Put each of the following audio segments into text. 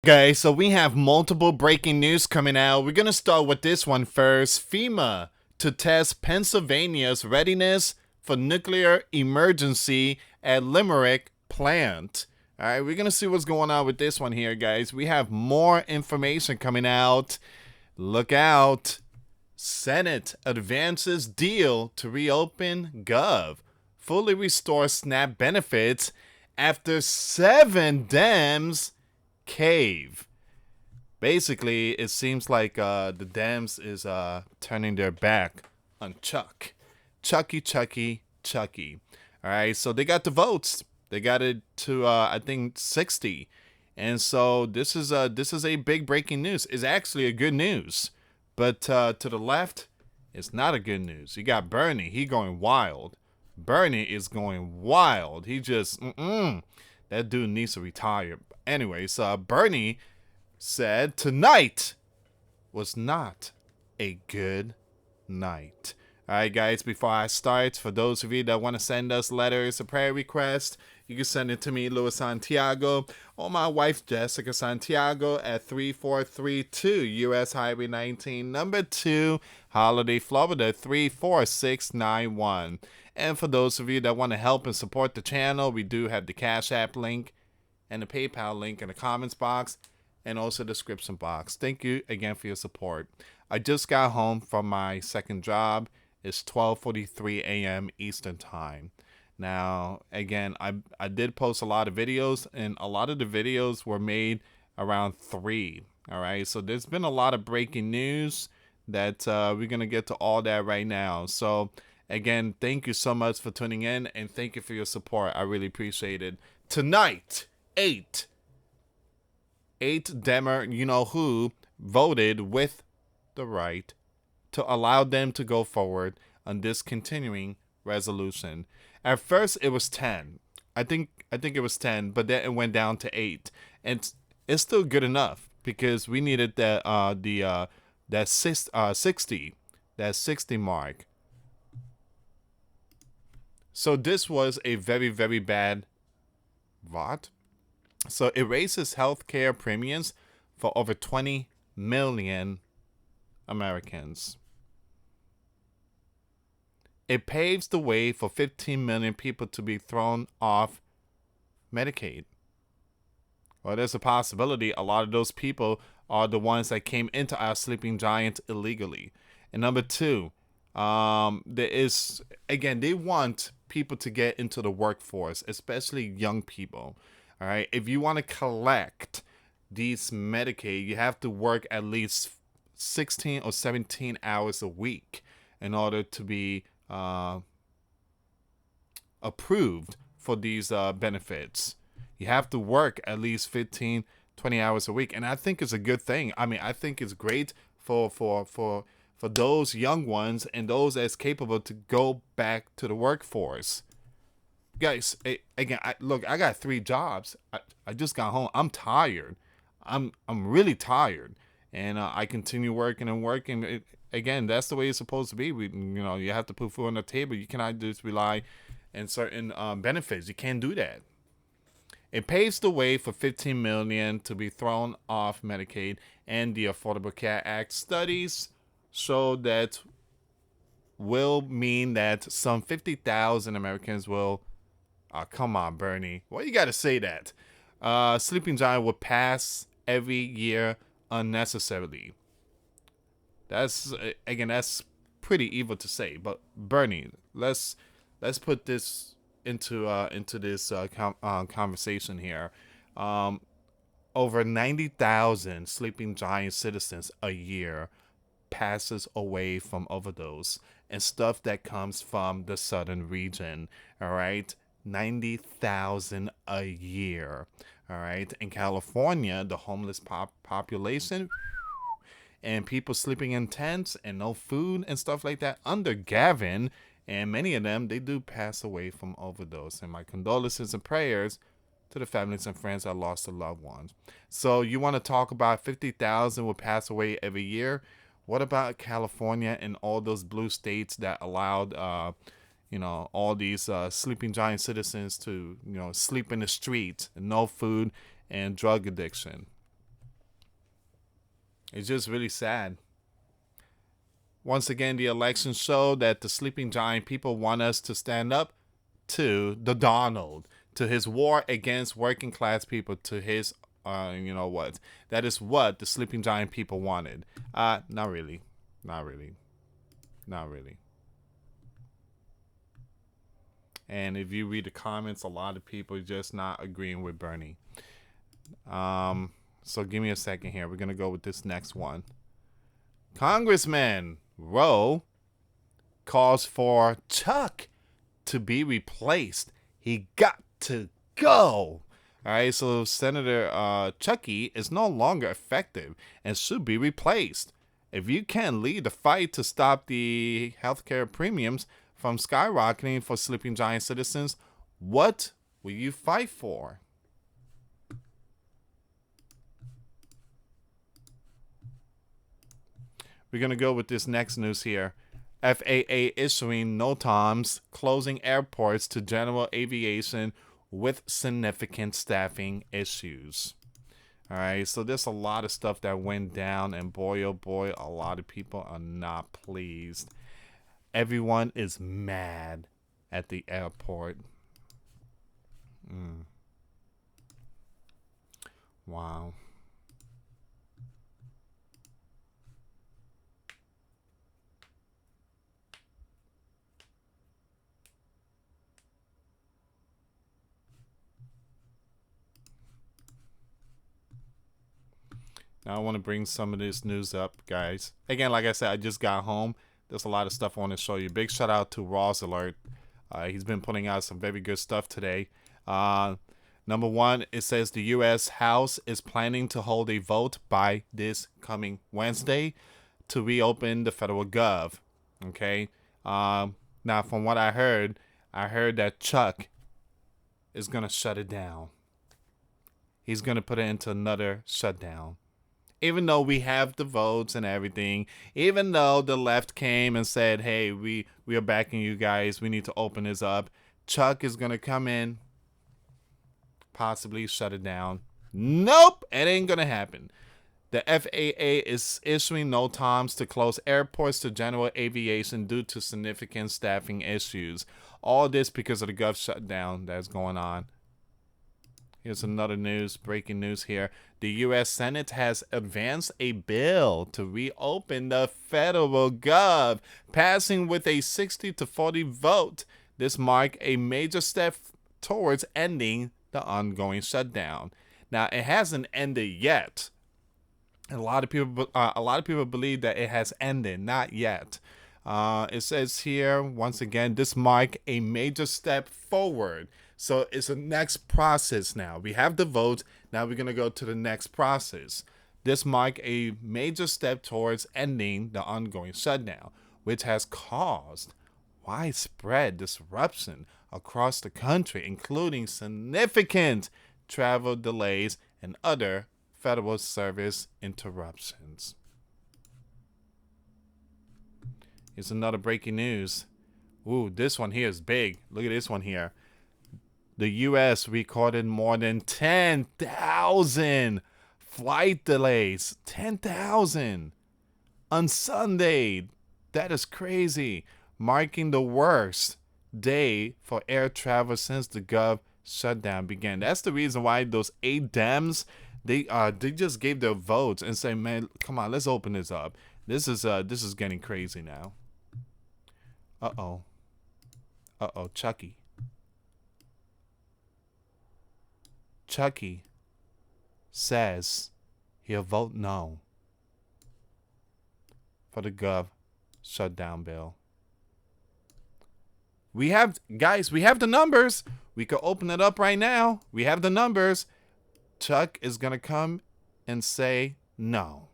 Okay, so we have multiple breaking news coming out. We're gonna start with this one first. FEMA to test Pennsylvania's readiness for nuclear emergency at Limerick plant. All right, we're gonna see what's going on with this one here, guys. We have more information coming out. Look out. Senate advances deal to reopen Gov. Fully restore SNAP benefits after 7 Dems cave. Basically, it seems like the Dems is turning their back on Chuck. Chucky. All right, so they got the votes. They got it to I think 60. And so this is a big breaking news. It's actually a good news. But to the left, it's not a good news. You got Bernie. He going wild. Bernie is going wild. He just that dude needs to retire. Anyways, Bernie said tonight was not a good night. All right, guys, before I start, for those of you that want to send us letters or prayer requests, you can send it to me, US Santiago, or my wife, Jessica Santiago, at 3432 US Highway 19, number 2, Holiday, Florida, 34691. And for those of you that want to help and support the channel, we do have the Cash App link and the PayPal link in the comments box and also the description box. Thank you again for your support. I just got home from my second job. It's 12:43 a.m. Eastern Time. Now, again, I did post a lot of videos, and a lot of the videos were made around 3. All right, so there's been a lot of breaking news that we're going to get to all that right now. So, again, thank you so much for tuning in, and thank you for your support. I really appreciate it. Tonight, 8 Demer, you-know-who, voted with the right to allow them to go forward on this continuing resolution. At first, it was 10. I think it was 10, but then it went down to 8, and it's still good enough because we needed that 60 mark. So this was a very, very bad vote. So it raises healthcare premiums for over 20 million Americans. It paves the way for 15 million people to be thrown off Medicaid. Well, there's a possibility a lot of those people are the ones that came into our sleeping giant illegally. And number 2, there is, again, they want people to get into the workforce, especially young people. All right, if you want to collect these Medicaid, you have to work at least 16 or 17 hours a week in order to be approved for these benefits. You have to work at least 15, 20 hours a week. And I think it's a good thing. I mean, I think it's great for those young ones and those that's capable to go back to the workforce. Guys, again, I got 3 jobs. I just got home. I'm tired. I'm really tired. And I continue working and working. Again, that's the way it's supposed to be. You have to put food on the table. You cannot just rely on certain benefits. You can't do that. It paves the way for 15 million to be thrown off Medicaid, and the Affordable Care Act studies show that will mean that some 50,000 Americans will. Come on, Bernie. Why you gotta say that? Sleeping Giant will pass every year unnecessarily. That's pretty evil to say. But Bernie, let's put this into this conversation here. Over 90,000 Sleeping Giant citizens a year passes away from overdose and stuff that comes from the southern region. All right. 90,000 a year. All right. In California, the homeless population and people sleeping in tents and no food and stuff like that under Gavin, and many of them, they do pass away from overdose. And my condolences and prayers to the families and friends that lost their loved ones. So you want to talk about 50,000 will pass away every year? What about California and all those blue states that allowed all these sleeping giant citizens to, sleep in the streets, and no food and drug addiction? It's just really sad. Once again, the election showed that the sleeping giant people want us to stand up to the Donald, to his war against working class people, to his, you know what? That is what the sleeping giant people wanted. Not really. Not really. Not really. And if you read the comments, a lot of people just not agreeing with Bernie. So give me a second here. We're going to go with this next one. Congressman Rowe calls for Chuck to be replaced. He got to go. All right, so Senator Chucky is no longer effective and should be replaced. If you can't lead the fight to stop the healthcare premiums from skyrocketing for sleeping giant citizens, what will you fight for? We're going to go with this next news here. FAA issuing NOTAMs closing airports to general aviation with significant staffing issues. All right, so there's a lot of stuff that went down, and boy, oh boy, a lot of people are not pleased. Everyone is mad at the airport. Wow. Now I want to bring some of this news up, guys. Again, like I said, I just got home. There's a lot of stuff I want to show you. Big shout out to Ross Alert. He's been putting out some very good stuff today. Number one, it says the U.S. House is planning to hold a vote by this coming Wednesday to reopen the federal gov. Okay. Now, from what I heard that Chuck is going to shut it down. He's going to put it into another shutdown. Even though we have the votes and everything, even though the left came and said, hey, we are backing you guys, we need to open this up, Chuck is going to come in, possibly shut it down. Nope, it ain't going to happen. The FAA is issuing NOTAMs to close airports to general aviation due to significant staffing issues. All this because of the gov shutdown that's going on. Here's another breaking news here. The U.S. Senate has advanced a bill to reopen the federal gov, passing with a 60-40 vote. This marked a major step towards ending the ongoing shutdown. Now, it hasn't ended yet. A lot of people believe that it has ended, not yet. It says here, once again, this marked a major step forward. So it's a next process now. We have the vote. Now we're going to go to the next process. This marked a major step towards ending the ongoing shutdown, which has caused widespread disruption across the country, including significant travel delays and other federal service interruptions. Here's another breaking news. Ooh, this one here is big. Look at this one here. The U.S. recorded more than 10,000 flight delays. 10,000 on Sunday. That is crazy. Marking the worst day for air travel since the gov shutdown began. That's the reason why those 8 Dems, they just gave their votes and say, man, come on, let's open this up. This is getting crazy now. Uh-oh, Chucky. Chucky says he'll vote no for the gov shutdown bill. We have the numbers. We could open it up right now. We have the numbers. Chuck is going to come and say, no,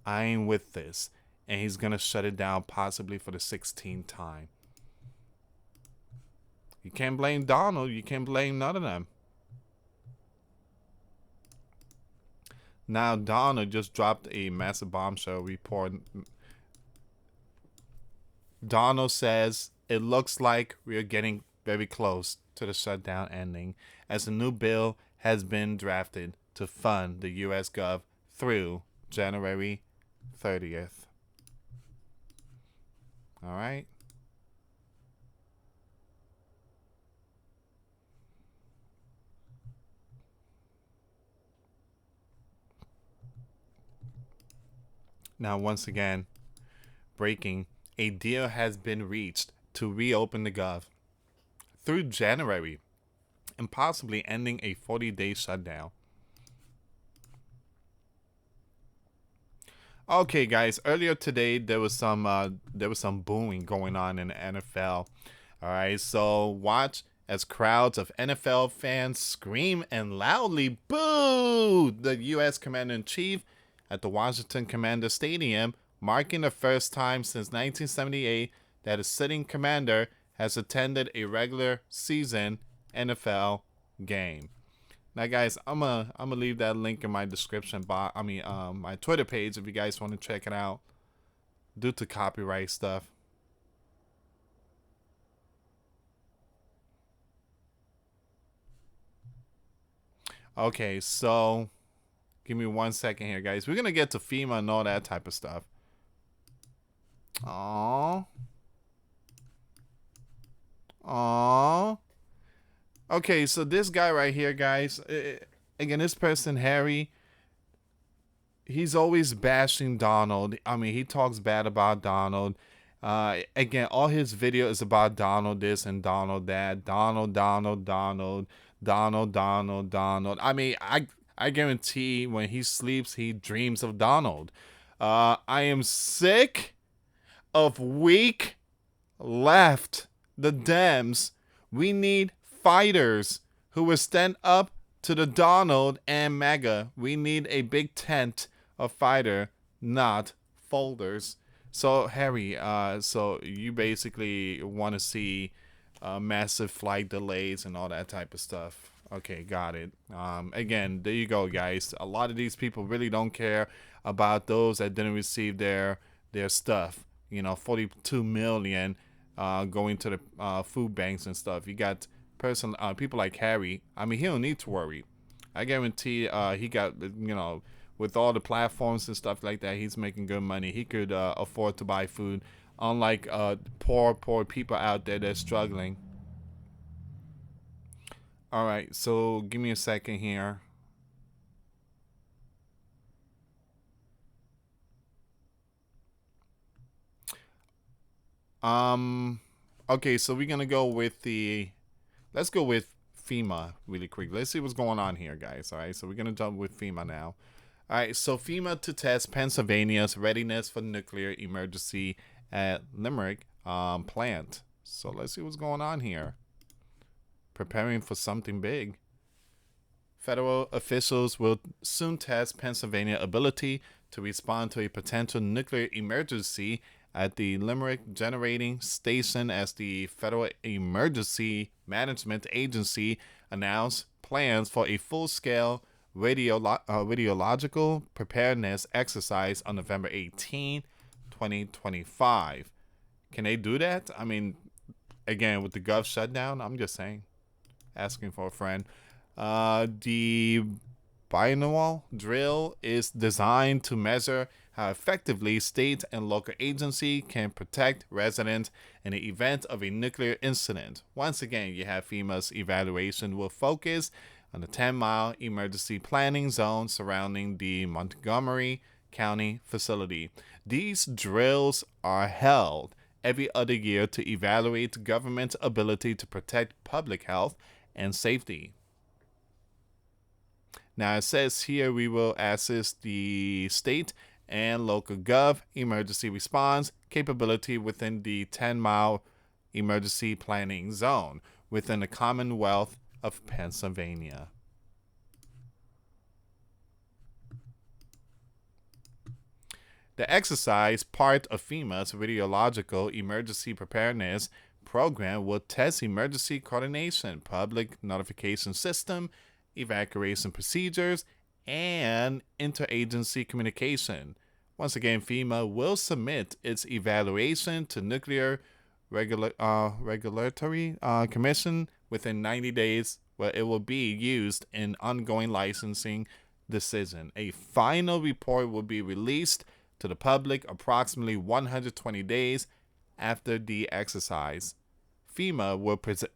I ain't with this. And he's going to shut it down possibly for the 16th time. You can't blame Donald. You can't blame none of them. Now, Donald just dropped a massive bombshell report. Donald says it looks like we are getting very close to the shutdown ending, as a new bill has been drafted to fund the U.S. Gov through January 30th. All right. Now, once again, breaking, a deal has been reached to reopen the Gov through January and possibly ending a 40-day shutdown. Okay, guys. Earlier today, there was some booing going on in the NFL. All right, so watch as crowds of NFL fans scream and loudly boo the U.S. Commander-in-Chief at the Washington Commander Stadium, marking the first time since 1978 that a sitting commander has attended a regular season NFL game. Now, guys, I'm gonna leave that link in my description box. My Twitter page if you guys want to check it out. Due to copyright stuff. Okay, so give me 1 second here, guys. We're gonna get to FEMA and all that type of stuff. Aww. Aww. Okay, so this guy right here, guys. Again, this person, Harry, he's always bashing Donald. I mean, he talks bad about Donald. Again, all his video is about Donald this and Donald that. Donald. I mean, I guarantee when he sleeps, he dreams of Donald. I am sick of weak left. The Dems. We need fighters who will stand up to the Donald and MAGA. We need a big tent of fighter, not folders. So Harry, so you basically want to see massive flight delays and all that type of stuff. Okay, got it. Again, there you go, guys. A lot of these people really don't care about those that didn't receive their stuff. 42 million going to the food banks and stuff. You got people like Harry. I mean, he don't need to worry. I guarantee he got, with all the platforms and stuff like that, he's making good money. He could afford to buy food, unlike poor people out there that's struggling. All right, so give me a second here. Okay, so we're gonna go with let's go with FEMA really quick. Let's see what's going on here, guys. All right, so we're gonna jump with FEMA now. All right, so FEMA to test Pennsylvania's readiness for nuclear emergency at Limerick plant. So let's see what's going on here. Preparing for something big. Federal officials will soon test Pennsylvania's ability to respond to a potential nuclear emergency at the Limerick Generating Station as the Federal Emergency Management Agency announced plans for a full-scale radiological preparedness exercise on November 18, 2025. Can they do that? I mean, again, with the Gov shutdown, I'm just saying. Asking for a friend. The biennial drill is designed to measure how effectively state and local agency can protect residents in the event of a nuclear incident. Once again, you have FEMA's evaluation will focus on the 10-mile emergency planning zone surrounding the Montgomery County facility. These drills are held every other year to evaluate government's ability to protect public health and safety. Now it says here we will assist the state and local gov emergency response capability within the 10-mile emergency planning zone within the Commonwealth of Pennsylvania. The exercise, part of FEMA's radiological emergency preparedness program, will test emergency coordination, public notification system, evacuation procedures, and interagency communication. Once again, FEMA will submit its evaluation to Nuclear Regulatory Commission within 90 days, where it will be used in ongoing licensing decision. A final report will be released to the public approximately 120 days after the exercise. FEMA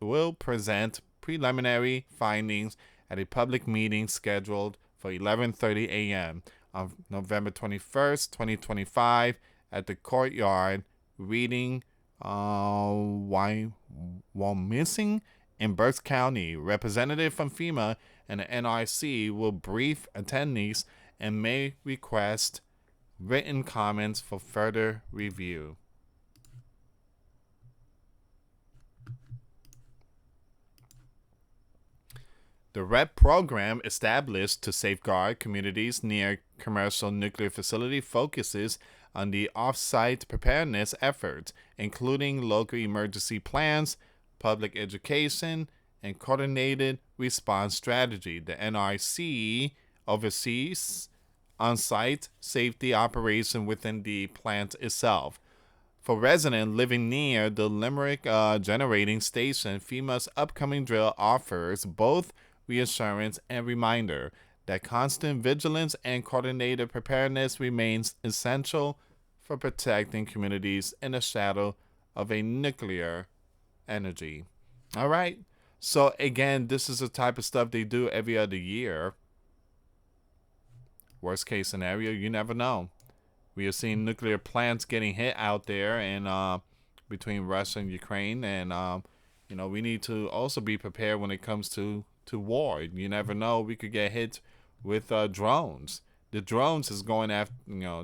will present preliminary findings at a public meeting scheduled for 11:30 a.m. on November 21st, 2025 at the courtyard reading Wyomissing in Berks County. Representative from FEMA and the NRC will brief attendees and may request written comments for further review. The REP program, established to safeguard communities near commercial nuclear facility, focuses on the off-site preparedness efforts, including local emergency plans, public education, and coordinated response strategy. The NRC oversees on-site safety operation within the plant itself. For residents living near the Limerick generating station, FEMA's upcoming drill offers both reassurance and reminder that constant vigilance and coordinated preparedness remains essential for protecting communities in the shadow of a nuclear energy. All right. So again, this is the type of stuff they do every other year. Worst case scenario, you never know. We are seeing nuclear plants getting hit out there and between Russia and Ukraine, and we need to also be prepared when it comes to war. You never know. We could get hit with drones. The drones is going after,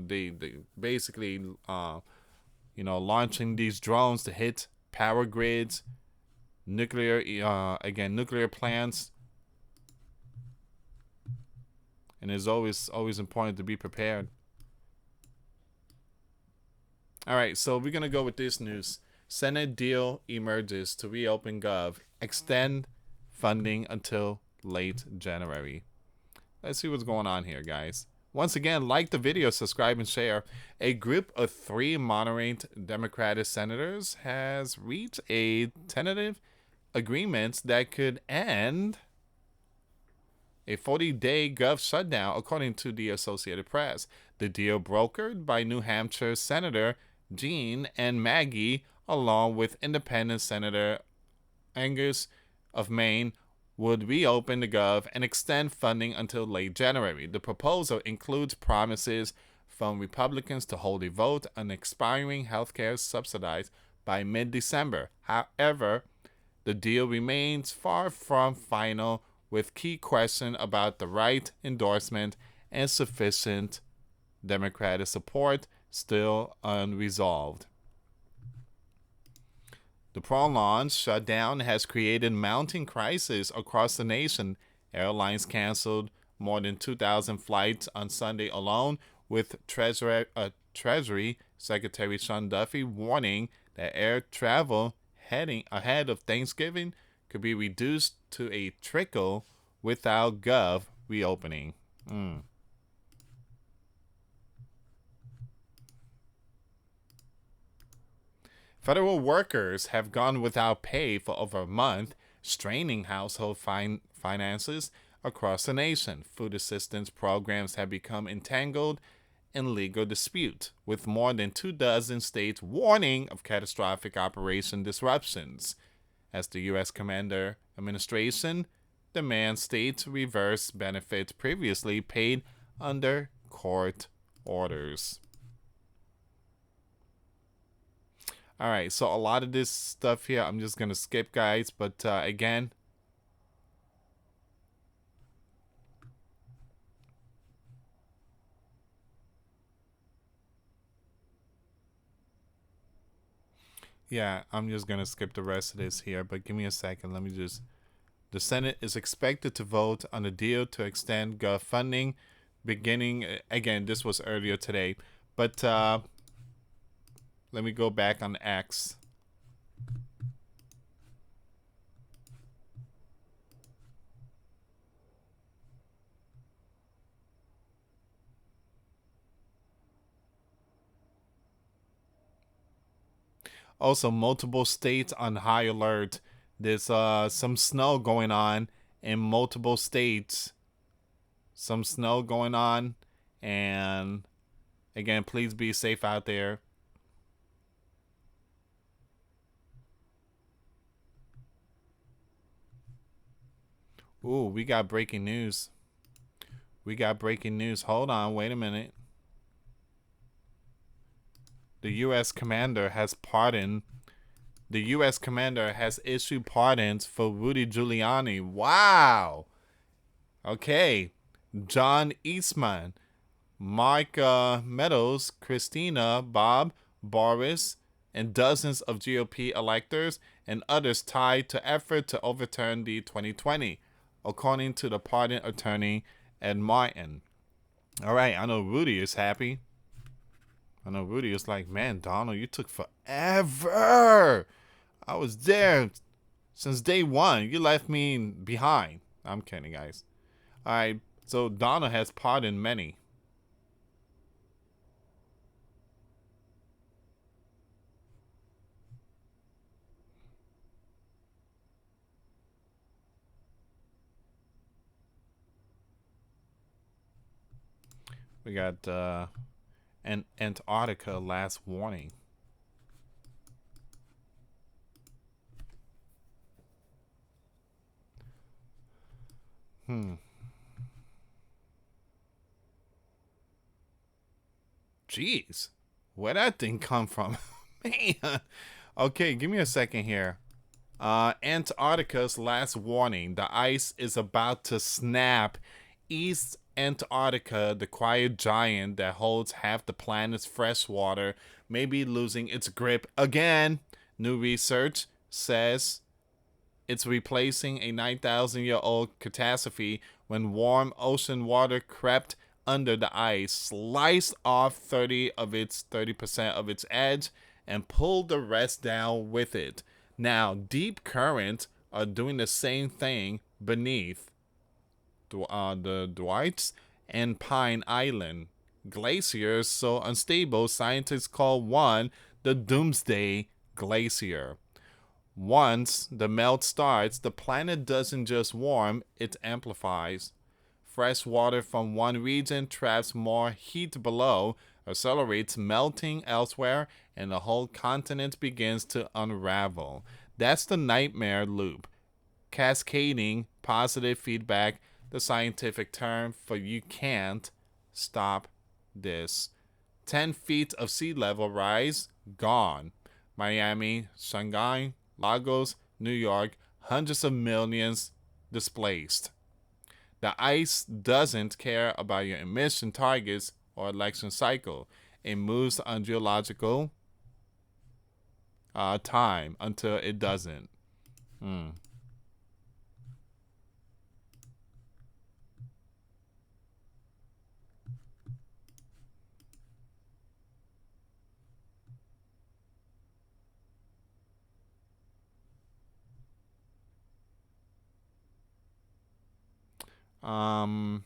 they basically, launching these drones to hit power grids, nuclear plants. And it's always important to be prepared. All right, so we're going to go with this news. Senate deal emerges to reopen Gov, extend funding until late January. Let's see what's going on here, guys. Once again, like the video, subscribe, and share. A group of 3 moderate Democratic senators has reached a tentative agreement that could end a 40-day Gov shutdown, according to the Associated Press. The deal, brokered by New Hampshire Senator Jean and Maggie, along with Independent Senator Angus of Maine, would reopen the Gov and extend funding until late January. The proposal includes promises from Republicans to hold a vote on expiring health care subsidies by mid-December. However, the deal remains far from final, with key questions about the right endorsement and sufficient Democratic support still unresolved. The prolonged shutdown has created mounting crisis across the nation. Airlines canceled more than 2,000 flights on Sunday alone, with Treasury Secretary Sean Duffy warning that air travel heading ahead of Thanksgiving could be reduced to a trickle without Gov reopening. Federal workers have gone without pay for over a month, straining household finances across the nation. Food assistance programs have become entangled in legal dispute, with more than 24 states warning of catastrophic operation disruptions, as the U.S. Commander Administration demands states reverse benefits previously paid under court orders. All right, so a lot of this stuff here I'm just going to skip, guys, but again, yeah, I'm just going to skip the rest of this here, but give me a second. Let me just... The Senate is expected to vote on a deal to extend Gov funding beginning... Again, this was earlier today, but let me go back on X. Also, multiple states on high alert. There's some snow going on in multiple states. some snow going on. And again, please be safe out there. Ooh, we got breaking news. We got breaking news. Hold on, wait a minute. The U.S. commander has pardoned. The U.S. commander has issued pardons for Rudy Giuliani. Wow. Okay. John Eastman, Mark Meadows, Christina, Bob, Boris, and dozens of GOP electors and others tied to effort to overturn the 2020, according to the pardon attorney Ed Martin. All right, I know Rudy is happy. I know Rudy is like, man, Donald, you took forever. I was there since day one. You left me behind. I'm kidding, guys. All right, so Donald has pardoned many. We got Antarctica last warning. Jeez, where that thing come from? Man. Okay, give me a second here. Antarctica's last warning. The ice is about to snap. East Antarctica, the quiet giant that holds half the planet's fresh water, may be losing its grip again. New research says it's replacing a 9,000-year-old catastrophe when warm ocean water crept under the ice, sliced off 30% of its edge, and pulled the rest down with it. Now, deep currents are doing the same thing beneath the Dwights and Pine Island. Glaciers so unstable, scientists call one the Doomsday Glacier. Once the melt starts, the planet doesn't just warm, it amplifies. Fresh water from one region traps more heat below, accelerates melting elsewhere, and the whole continent begins to unravel. That's the nightmare loop. Cascading positive feedback, the scientific term for you can't stop this. 10 feet of sea level rise, gone. Miami, Shanghai, Lagos, New York, hundreds of millions displaced. The ice doesn't care about your emission targets or election cycle. It moves on geological time until it doesn't. Um,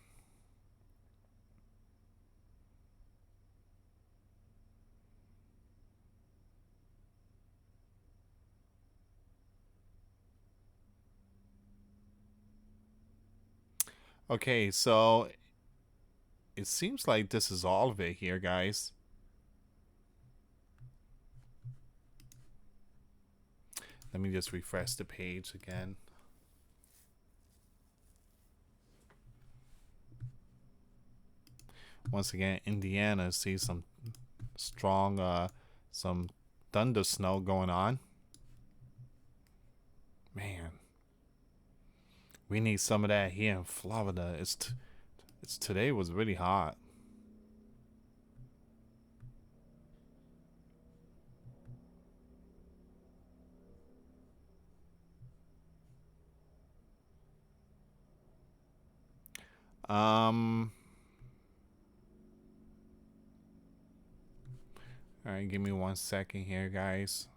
okay, so it seems like this is all of it here, guys. Let me just refresh the page again. Once again, Indiana sees some strong, some thunder snow going on. Man, we need some of that here in Florida. It's today was really hot. All right, give me 1 second here, guys.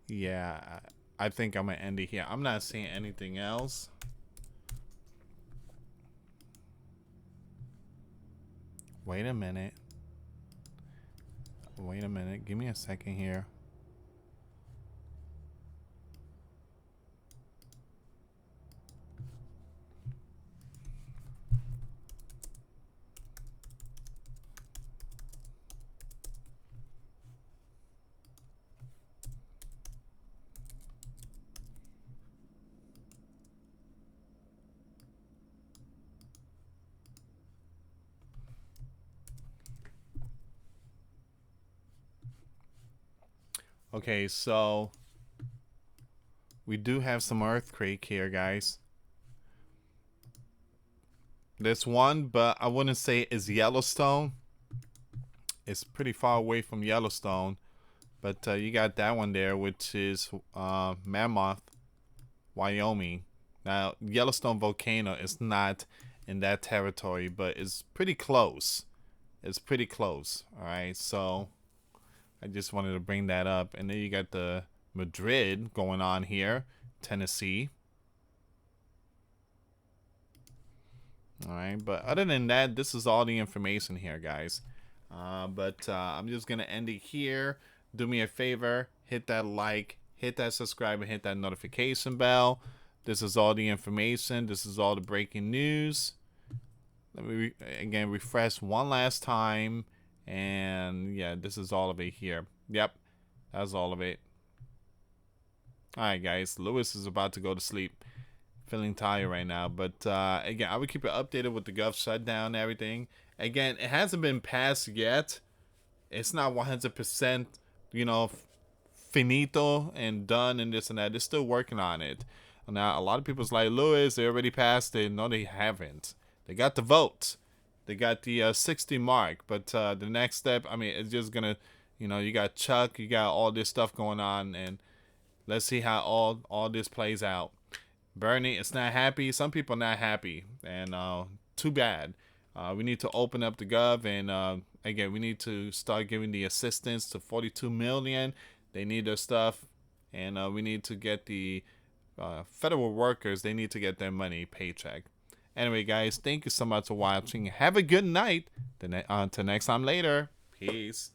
Yeah, I think I'm gonna end it here. I'm not seeing anything else. Wait a minute. Wait a minute. Give me a second here. Okay, so we do have some earthquake here, guys. There's one, but I wouldn't say it's Yellowstone. It's pretty far away from Yellowstone. But you got that one there, which is Mammoth, Wyoming. Now, Yellowstone volcano is not in that territory, but it's pretty close. It's pretty close. All right, so I just wanted to bring that up. And then you got the Madrid going on here, Tennessee. All right, but other than that, this is all the information here, guys. But I'm just going to end it here. Do me a favor, hit that like, hit that subscribe, and hit that notification bell. This is all the information. This is all the breaking news. Let me again refresh one last time. And yeah, this is all of it here. Yep, that's all of it. Alright, guys, Lewis is about to go to sleep. Feeling tired right now. But again, I will keep you updated with the Gulf shutdown and everything. Again, it hasn't been passed yet. It's not 100%, you know, finito and done and this and that. They're still working on it. Now, a lot of people's like, Lewis, they already passed it. No, they haven't. They got the votes. They got the 60 mark. But the next step, I mean, it's just going to, you know, you got Chuck, you got all this stuff going on. And let's see how all this plays out. Bernie is not happy. Some people are not happy. And too bad. We need to open up the gov. And again, we need to start giving the assistance to 42 million. They need their stuff. And we need to get the federal workers, they need to get their money paycheck. Anyway, guys, thank you so much for watching. Have a good night. Until next time later. Peace.